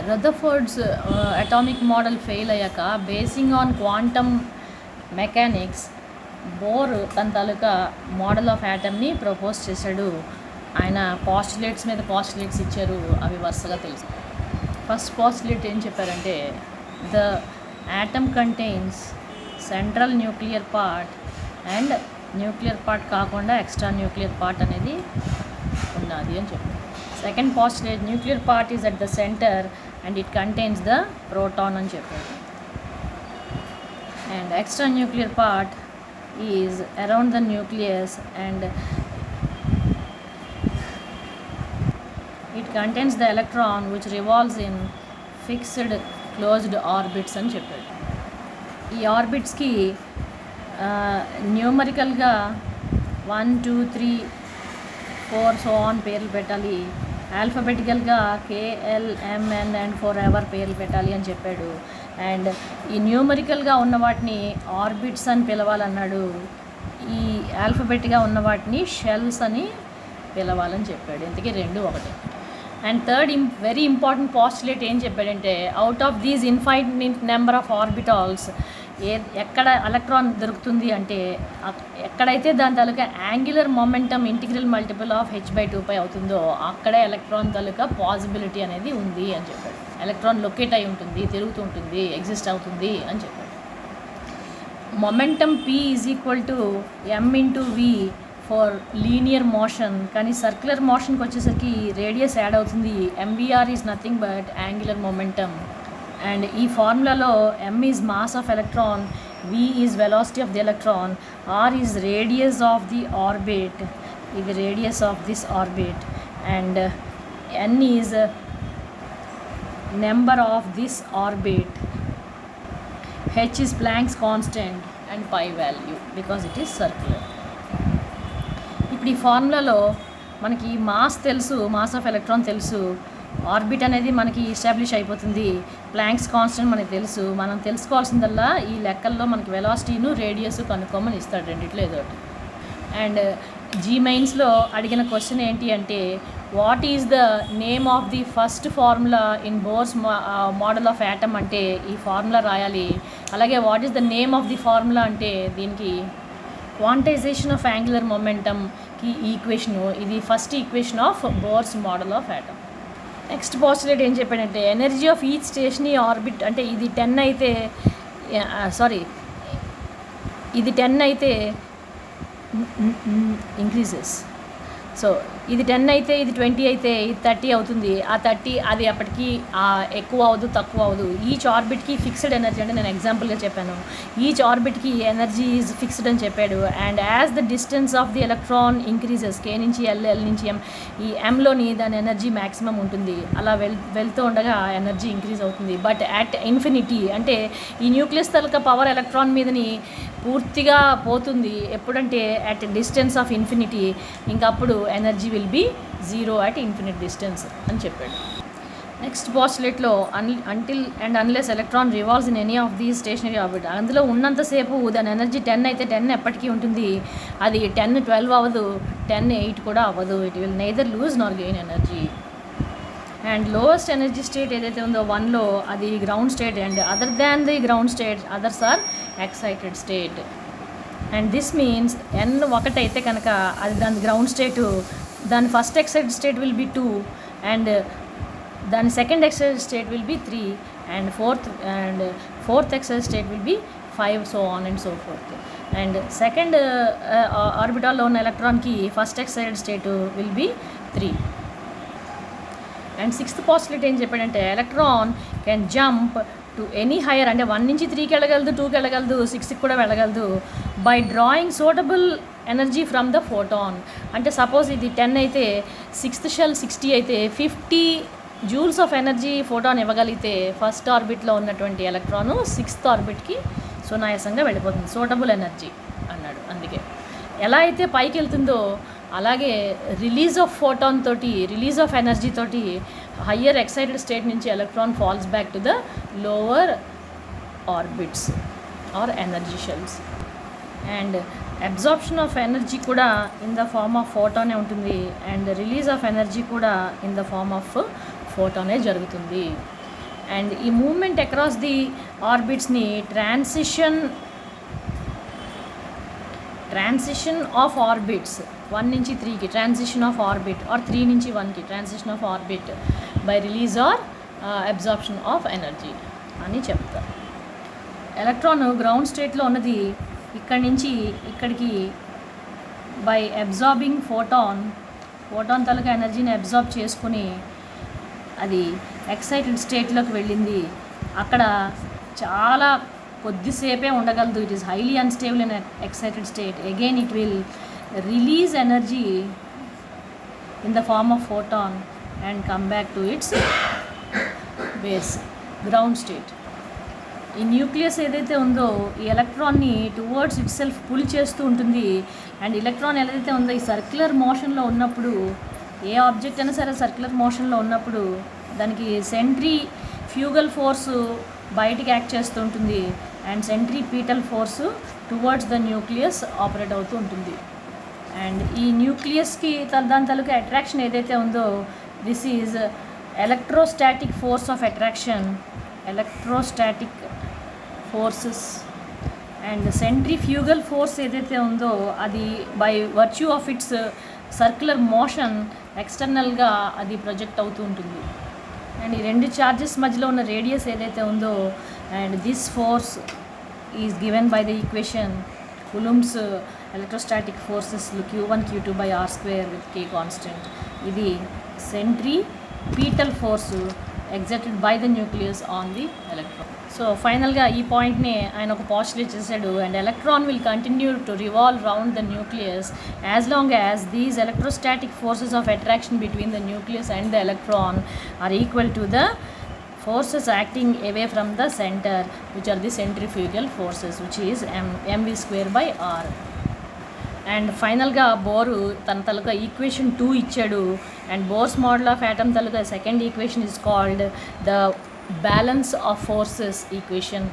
రదర్ఫోర్డ్స్ atomic model fail అయ్యాక basing on quantum mechanics bore తన తాలూకా model of యాటమ్ని propose చేశాడు. ఆయన పాస్టులేట్స్ మీద పాస్టులేట్స్ ఇచ్చారు, అవి వరుసగా తెలుసు. ఫస్ట్ పాస్టులేట్ ఏం చెప్పారంటే, the atom contains central nuclear part and nuclear part కాకుండా ఎక్స్ట్రా న్యూక్లియర్ పార్ట్ అనేది ఉన్నది అని చెప్పారు. Second postulate, nuclear part is at the centre and it contains the proton అని చెప్పారు. And extra nuclear part is around the nucleus and it contains the electron which revolves in fixed closed orbits అని చెప్పాడు. ఈ ఆర్బిట్స్కి న్యూమరికల్గా 1 2 3 4 so on పేర్లు పెట్టాలి, ఆల్ఫబెటికల్గా KLMN and for ever పేర్లు పెట్టాలి అని చెప్పాడు. అండ్ ఈ న్యూమరికల్గా ఉన్న వాటిని ఆర్బిట్స్ అని పిలవాలన్నాడు, ఈ ఆల్ఫబెట్గా ఉన్న వాటిని షెల్స్ అని పిలవాలని చెప్పాడు. ఇంతకీ రెండు ఒకటి. And third very important postulate ఏం చెప్పాడంటే, out of these infinite number of orbitals ఎక్కడ ఎలక్ట్రాన్ దొరుకుతుంది అంటే, ఎక్కడైతే దాని తాలూకా angular momentum integral multiple of h/2π అవుతుందో అక్కడే ఎలక్ట్రాన్ తాలూకా పాసిబిలిటీ అనేది ఉంది అని చెప్పాడు. ఎలక్ట్రాన్ లొకేట్ అయి ఉంటుంది, తిరుగుతూ ఉంటుంది, ఎగ్జిస్ట్ అవుతుంది అని చెప్పాడు. Momentum P = m/v for linear motion, కానీ సర్క్యులర్ మోషన్కి వచ్చేసరికి రేడియస్ యాడ్ అవుతుంది. mvr is nothing but angular momentum. And ఈ ఫార్ములాలో m is mass of electron, v is velocity of the electron, r is radius of the orbit, ఇది radius of this orbit, and n is number of this orbit, h is Planck's constant and pi value because it is circular. ఇప్పుడు ఈ ఫార్ములాలో మనకి mass తెలుసు, mass of electron తెలుసు, orbit అనేది మనకి establish అయిపోతుంది, planks constant మనకి తెలుసు. మనం తెలుసుకోవాల్సిందల్లా ఈ లెక్కల్లో మనకి వెలాసిటీను రేడియస్ కనుక్కోమని ఇస్తాడు, రెండిట్లో ఏదో ఒకటి. అండ్ G-మెయిన్స్లో అడిగిన క్వశ్చన్ ఏంటి అంటే, what is the name of the first formula in Bohr's model of atom అంటే ఈ ఫార్ములా రాయాలి. అలాగే what is the name of the formula అంటే దీనికి క్వాంటైజేషన్ ఆఫ్ యాంగులర్ మొమెంటమ్కి ఈక్వేషను, ఇది first equation of Bohr's model of atom. Next postulate ఏం చెప్పాడంటే, energy of each stationary orbit అంటే ఇది 10 అయితే ఇది 10 అయితే ఇంక్రీజెస్. సో ఇది 10 అయితే ఇది 20 అయితే ఇది 30 అవుతుంది. ఆ 30 అది అప్పటికి ఎక్కువ అవ్వదు, తక్కువ అవ్వదు. ఈచ్ ఆర్బిట్కి ఫిక్స్డ్ ఎనర్జీ, అంటే నేను ఎగ్జాంపుల్గా చెప్పాను, ఈచ్ ఆర్బిట్కి ఎనర్జీ ఈజ్ ఫిక్స్డ్ అని చెప్పాడు. And as the distance of the electron increases, K నుంచి L నుంచి M, ఈ Mలోని దాని ఎనర్జీ మ్యాక్సిమం ఉంటుంది. అలా వెళ్తూ ఉండగా ఎనర్జీ ఇంక్రీజ్ అవుతుంది. బట్ అట్ ఇన్ఫినిటీ అంటే ఈ న్యూక్లియస్ తాలూకా పవర్ ఎలక్ట్రాన్ మీదని పూర్తిగా పోతుంది ఎప్పుడంటే అట్ డిస్టెన్స్ ఆఫ్ ఇన్ఫినిటీ, ఇంకప్పుడు energy will be 0 at infinite distance అని చెప్పాడు. నెక్స్ట్ పాస్టులేట్లో until and unless electron revolves in any of the stationary orbit, అందులో ఉన్నంతసేపు దాని ఎనర్జీ 10 అయితే 10 ఎప్పటికీ ఉంటుంది. అది 10 12 అవ్వదు, 10 8 కూడా అవ్వదు. It will neither lose nor gain energy. And lowest energy state ఏదైతే ఉందో 1లో అది ground state, and other than the ground state others are excited state. And this means n 1 అయితే కనుక అది దాని గ్రౌండ్ స్టేటు, దాని first excited state will be 2, and దాని second excited state will be 3, and fourth excited state will be 5, so on and so forth. And second ఆర్బిటాల్లో ఉన్న ఎలక్ట్రాన్కి first excited state will be 3. And sixth postulate ఏం చెప్పాడంటే, electron can jump to any higher, అంటే 1 నుంచి 3కి వెళ్ళగలదు, 2కి వెళ్ళగలదు, 6కి కూడా వెళ్ళగలదు, by drawing suitable energy from the photon. అంటే సపోజ్ ఇది 10 అయితే 6th షెల్ 60 అయితే 50 జూల్స్ ఆఫ్ ఎనర్జీ ఫోటాన్ ఇవ్వగలిగితే ఫస్ట్ ఆర్బిట్లో ఉన్నటువంటి ఎలక్ట్రాను 6th ఆర్బిట్కి సునాయాసంగా వెళ్ళిపోతుంది, సూటబుల్ ఎనర్జీ అన్నాడు. అందుకే ఎలా అయితే పైకి వెళ్తుందో అలాగే రిలీజ్ ఆఫ్ ఫోటాన్ తోటి, రిలీజ్ ఆఫ్ ఎనర్జీ తోటి హయ్యర్ ఎక్సైటెడ్ స్టేట్ నుంచి electron falls back to the lower orbits or energy shells. And absorption of energy కూడా ఇన్ ద ఫార్మ్ ఆఫ్ ఫోటానే ఉంటుంది, అండ్ రిలీజ్ ఆఫ్ ఎనర్జీ కూడా in the form of ఫోటానే జరుగుతుంది. And ఈ movement across the ఆర్బిట్స్ని transition of orbits 1 నుంచి 3కి ట్రాన్సిషన్ ఆఫ్ ఆర్బిట్ ఆర్ 3 నుంచి 1కి transition of orbit by release are absorption of energy అని చెప్తారు. ఎలక్ట్రాన్ గ్రౌండ్ స్టేట్లో ఉన్నది ఇక్కడి నుంచి ఇక్కడికి బై అబ్జార్బింగ్ ఫోటాన్ తాలూకా ఎనర్జీని అబ్జార్బ్ చేసుకుని అది ఎక్సైటెడ్ స్టేట్లోకి వెళ్ళింది. అక్కడ చాలా కొద్దిసేపే ఉండగలదు. It is highly unstable in excited state. Again it will release energy in the form of photon and come back to its base ground state. ఈ న్యూక్లియస్ ఏదైతే ఉందో ఈ ఎలక్ట్రాన్ని టువర్డ్స్ ఇట్ సెల్ఫ్ పుల్ చేస్తూ ఉంటుంది. అండ్ ఎలక్ట్రాన్ ఏదైతే ఉందో ఈ సర్క్యులర్ మోషన్లో ఉన్నప్పుడు, ఏ ఆబ్జెక్ట్ అయినా సరే సర్క్యులర్ మోషన్లో ఉన్నప్పుడు దానికి సెంట్రిఫ్యూగల్ ఫోర్సు బయటికి యాక్ట్ చేస్తూ ఉంటుంది and centripetal force towards the nucleus operate అవుతూ ఉంటుంది. అండ్ ఈ న్యూక్లియస్కి దాని తాలూకా అట్రాక్షన్ ఏదైతే ఉందో this is electrostatic force of attraction, electrostatic forces. And centrifugal force ఏదైతే ఉందో అది by virtue of its circular motion ఎక్స్టర్నల్గా అది ప్రొజెక్ట్ అవుతూ ఉంటుంది. అండ్ ఈ రెండు చార్జెస్ మధ్యలో ఉన్న రేడియస్ ఏదైతే ఉందో and this force is given by the equation Coulomb's electrostatic forces Q1 Q2 by R² with K constant. ఇది centripetal force exerted by the nucleus on the electron. So ఫైనల్గా ఈ పాయింట్ని ఆయన ఒక పాస్టులేట్ చేశాడు. And electron will continue to revolve round the nucleus as long as these electrostatic forces of attraction between the nucleus and the electron are equal to the forces acting away from the center, which are the centrifugal forces, which is mv² by r. And ఫైనల్గా బోరు తన తలుగా equation 2 ఇచ్చాడు. And Bohr's model of atom తలుగా second equation is called the balance of forces equation.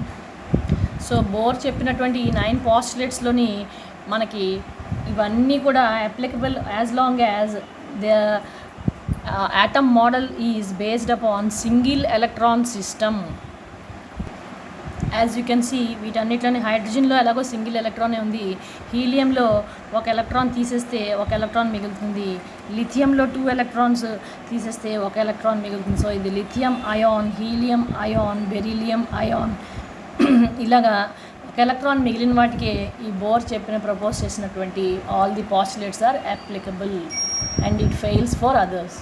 So Bohr చెప్పినటువంటి ఈ 9 పాస్టులేట్స్లోని మనకి ఇవన్నీ కూడా applicable as long as the atom model is based upon single electron system. As you can see వీటన్నిటిలోని హైడ్రోజన్లో ఎలాగో సింగిల్ ఎలక్ట్రానే ఉంది, హీలియంలో ఒక ఎలక్ట్రాన్ తీసేస్తే ఒక ఎలక్ట్రాన్ మిగులుతుంది, లిథియంలో 2 ఎలక్ట్రాన్స్ తీసేస్తే ఒక ఎలక్ట్రాన్ మిగులుతుంది. సో ఇది lithium ion, helium ion, beryllium ion ఇలాగా ఒక ఎలక్ట్రాన్ మిగిలిన వాటికి ఈ బోర్ ప్రపోజ్ చేసినటువంటి all the postulates are applicable and it fails for others.